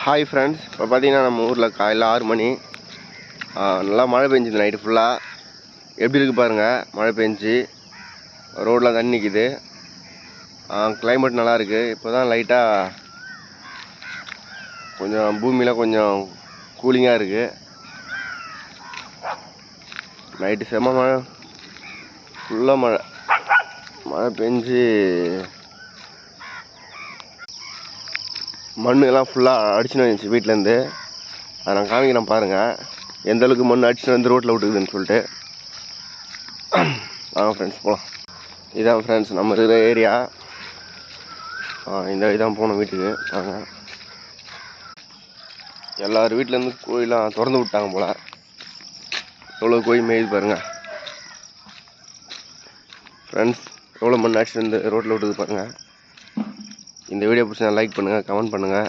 Hi friends, இப்போ பார்த்தீங்கன்னா நம்ம ஊரில் காலையில் 6 மணி நல்லா மழை பெஞ்சுது நைட்டு ஃபுல்லாக. எப்படி இருக்குது பாருங்கள், மழை பெஞ்சு ரோடெலாம் தண்ணி நிற்கிது. கிளைமேட் நல்லாயிருக்கு. இப்போ தான் லைட்டாக கொஞ்சம் பூமியில் கொஞ்சம் கூலிங்காக இருக்குது. நைட்டு செம்ம மழை, ஃபுல்லாக மழை பெஞ்சு மண்ணெல்லாம் ஃபுல்லாக அடிச்சுன்னு வந்துச்சு வீட்டிலேருந்து. அதை நான் காமிக்கிறேன் பாருங்கள், எந்தளவுக்கு மண் அடிச்சுன்னு வந்து ரோட்டில் விட்டுக்குதுன்னு சொல்லிட்டு. வாங்க ஃப்ரெண்ட்ஸ் போகலாம். இதான் ஃப்ரெண்ட்ஸ் நம்ம இருக்கிற ஏரியா. இந்த இதான் போகணும் வீட்டுக்கு. பாருங்கள், எல்லார் வீட்டிலேருந்து கோயிலாம் திறந்து விட்டாங்க போல். எவ்வளோ கோயில் மேய்து பாருங்கள் ஃப்ரெண்ட்ஸ், எவ்வளோ மண் அடிச்சுட்டு வந்து ரோட்டில் விட்டுது பாருங்கள். இந்த வீடியோ பிடிச்சா லைக் பண்ணுங்கள், கமெண்ட் பண்ணுங்கள்.